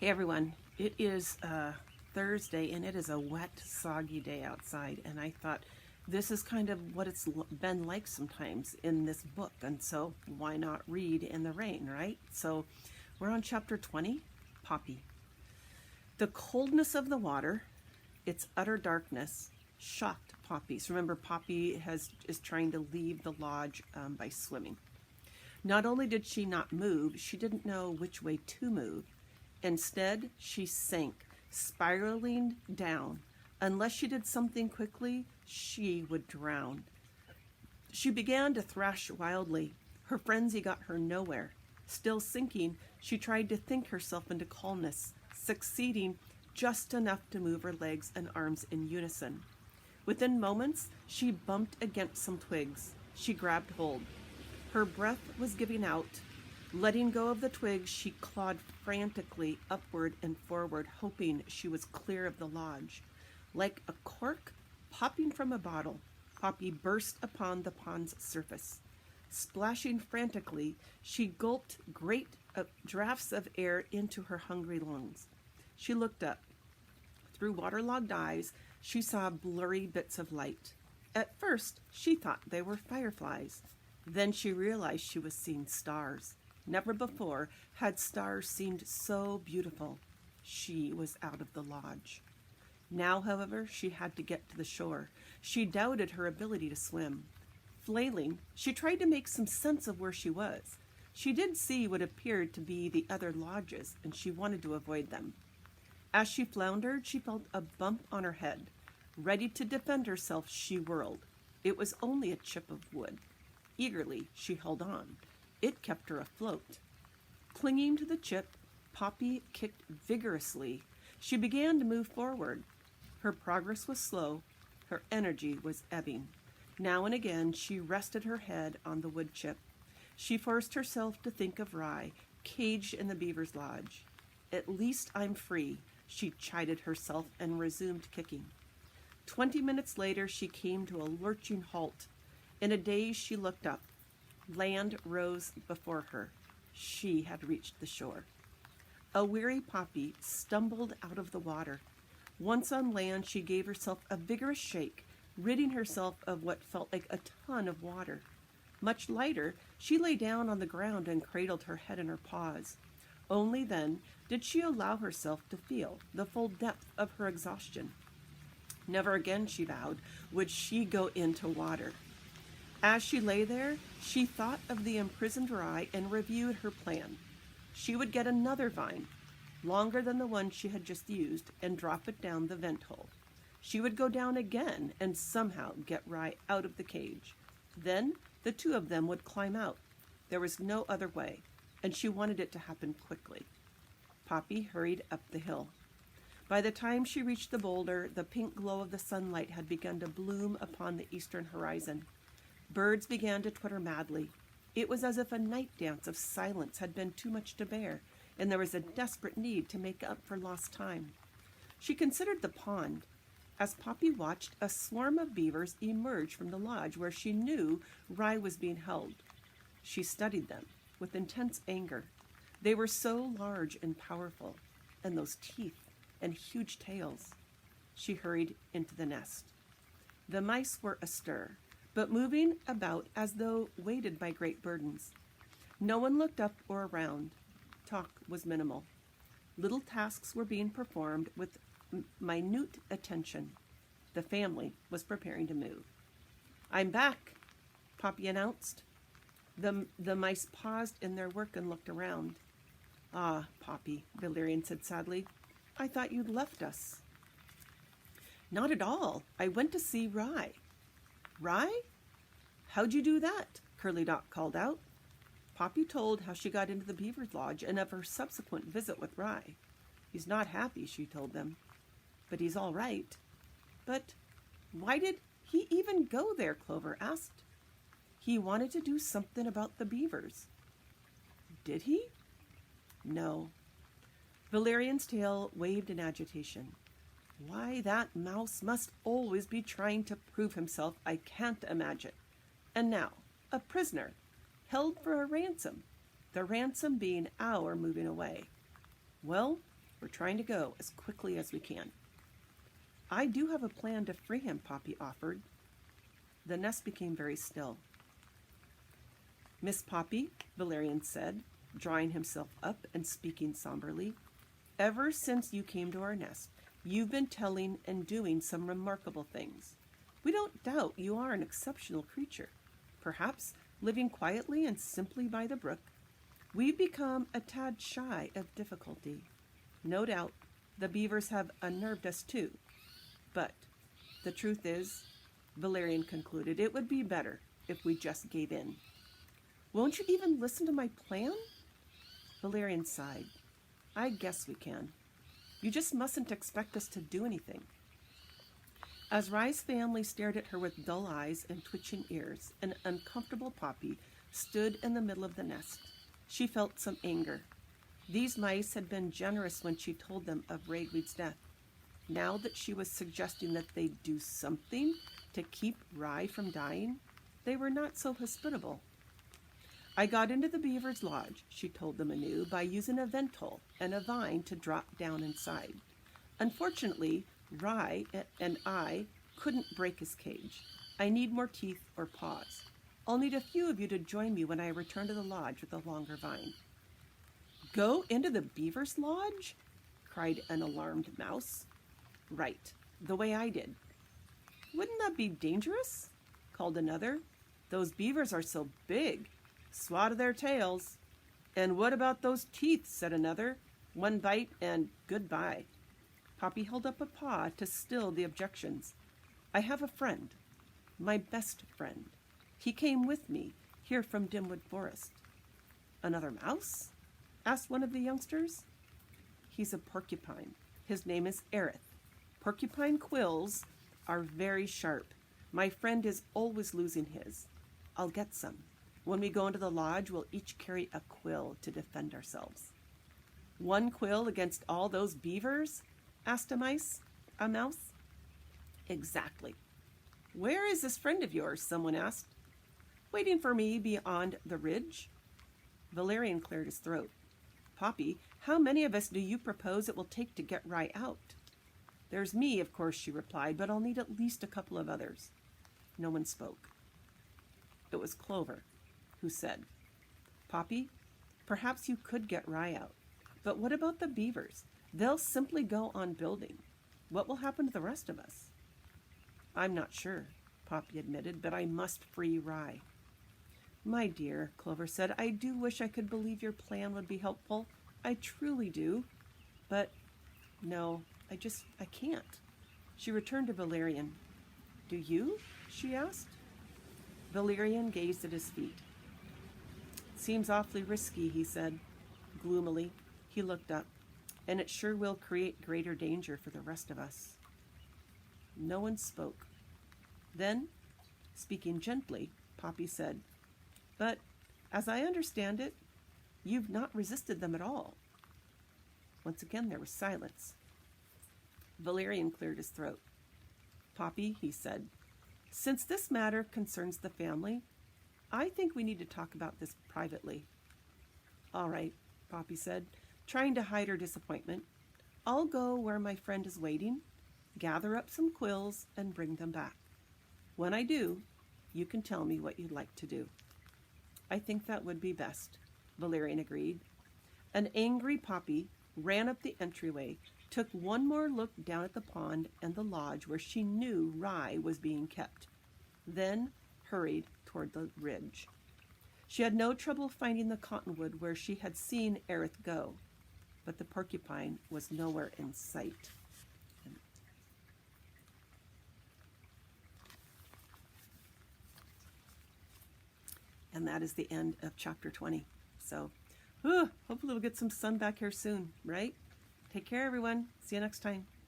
Hey everyone, it is Thursday and it is a wet, soggy day outside, and I thought this is kind of what it's been like sometimes in this book, and so why not read in the rain, right? So we're on chapter 20, Poppy. The coldness of the water, its utter darkness, shocked Poppy. So remember, Poppy is trying to leave the lodge by swimming. Not only did she not move, she didn't know which way to move. Instead, she sank, spiraling down. Unless she did something quickly, she would drown. She began to thrash wildly. Her frenzy got her nowhere. Still sinking, she tried to think herself into calmness, succeeding just enough to move her legs and arms in unison. Within moments, she bumped against some twigs. She grabbed hold. Her breath was giving out. Letting go of the twigs, she clawed frantically upward and forward, hoping she was clear of the lodge. Like a cork popping from a bottle, Poppy burst upon the pond's surface. Splashing frantically, she gulped great draughts of air into her hungry lungs. She looked up. Through waterlogged eyes, she saw blurry bits of light. At first, she thought they were fireflies. Then she realized she was seeing stars. Never before had stars seemed so beautiful. She was out of the lodge. Now, however, she had to get to the shore. She doubted her ability to swim. Flailing, she tried to make some sense of where she was. She did see what appeared to be the other lodges, and she wanted to avoid them. As she floundered, she felt a bump on her head. Ready to defend herself, she whirled. It was only a chip of wood. Eagerly, she held on. It kept her afloat. Clinging to the chip, Poppy kicked vigorously. She began to move forward. Her progress was slow. Her energy was ebbing. Now and again, she rested her head on the wood chip. She forced herself to think of Rye, caged in the beaver's lodge. At least I'm free, she chided herself and resumed kicking. 20 minutes later, she came to a lurching halt. In a daze, she looked up. Land rose before her. She had reached the shore. A weary Poppy stumbled out of the water. Once on land, she gave herself a vigorous shake, ridding herself of what felt like a ton of water. Much lighter, she lay down on the ground and cradled her head in her paws. Only then did she allow herself to feel the full depth of her exhaustion. Never again, she vowed, would she go into water. As she lay there, she thought of the imprisoned Rye and reviewed her plan. She would get another vine, longer than the one she had just used, and drop it down the vent hole. She would go down again and somehow get Rye out of the cage. Then the two of them would climb out. There was no other way, and she wanted it to happen quickly. Poppy hurried up the hill. By the time she reached the boulder, the pink glow of the sunlight had begun to bloom upon the eastern horizon. Birds began to twitter madly. It was as if a night dance of silence had been too much to bear, and there was a desperate need to make up for lost time. She considered the pond. As Poppy watched, a swarm of beavers emerged from the lodge where she knew Rye was being held. She studied them with intense anger. They were so large and powerful, and those teeth and huge tails. She hurried into the nest. The mice were astir, but moving about as though weighted by great burdens. No one looked up or around. Talk was minimal. Little tasks were being performed with minute attention. The family was preparing to move. I'm back, Poppy announced. The mice paused in their work and looked around. Ah, Poppy, Valerian said sadly, I thought you'd left us. Not at all. I went to see Rye. Rye? How'd you do that? Curly Dot called out. Poppy told how she got into the beaver's lodge and of her subsequent visit with Rye. He's not happy, she told them. But he's all right. But why did he even go there? Clover asked. He wanted to do something about the beavers. Did he? No. Valerian's tail waved in agitation. Why that mouse must always be trying to prove himself, I can't imagine. And now, a prisoner, held for a ransom, the ransom being our moving away. Well, We're trying to go as quickly as we can. I do have a plan to free him, Poppy offered. The nest became very still. Miss Poppy, Valerian said, drawing himself up and speaking somberly, ever since you came to our nest, you've been telling and doing some remarkable things. We don't doubt you are an exceptional creature. Perhaps, living quietly and simply by the brook, we've become a tad shy of difficulty. No doubt, the beavers have unnerved us too. But the truth is, Valerian concluded, it would be better if we just gave in. Won't you even listen to my plan? Valerian sighed. I guess we can. You just mustn't expect us to do anything. As Rye's family stared at her with dull eyes and twitching ears, an uncomfortable Poppy stood in the middle of the nest. She felt some anger. These mice had been generous when she told them of Ragweed's death. Now that she was suggesting that they do something to keep Rye from dying, they were not so hospitable. I got into the beaver's lodge, she told them anew, by using a vent hole and a vine to drop down inside. Unfortunately, Rye and I couldn't break his cage. I need more teeth or paws. I'll need a few of you to join me when I return to the lodge with a longer vine. Go into the beaver's lodge? Cried an alarmed mouse. Right, the way I did. Wouldn't that be dangerous? Called another. Those beavers are so big. Swat their tails. And what about those teeth? Said another. One bite and goodbye. Poppy held up a paw to still the objections. I have a friend, my best friend. He came with me here from Dimwood Forest. Another mouse? Asked one of the youngsters. He's a porcupine. His name is Aerith. Porcupine quills are very sharp. My friend is always losing his. I'll get some. When we go into the lodge, we'll each carry a quill to defend ourselves. One quill against all those beavers? Asked a mouse. Exactly. Where is this friend of yours? Someone asked. Waiting for me beyond the ridge. Valerian cleared his throat. Poppy, how many of us do you propose it will take to get Rye out? There's me, of course, she replied, but I'll need at least a couple of others. No one spoke. It was Clover who said, Poppy, perhaps you could get Rye out. But what about the beavers? They'll simply go on building. What will happen to the rest of us? I'm not sure, Poppy admitted, but I must free Rye. My dear, Clover said, I do wish I could believe your plan would be helpful. I truly do. But no, I can't. She returned to Valerian. Do you? She asked. Valerian gazed at his feet. Seems awfully risky, he said. Gloomily, he looked up. And it sure will create greater danger for the rest of us. No one spoke. Then, speaking gently, Poppy said, But, as I understand it, you've not resisted them at all. Once again there was silence. Valerian cleared his throat. Poppy, he said, since this matter concerns the family, I think we need to talk about this privately. All right, Poppy said, trying to hide her disappointment. I'll go where my friend is waiting, gather up some quills, and bring them back. When I do, you can tell me what you'd like to do. I think that would be best, Valerian agreed. An angry Poppy ran up the entryway, took one more look down at the pond and the lodge where she knew Rye was being kept, then hurried toward the ridge. She had no trouble finding the cottonwood where she had seen Aerith go, but the porcupine was nowhere in sight. And that is the end of chapter 20. So, hopefully we'll get some sun back here soon, right? Take care, everyone. See you next time.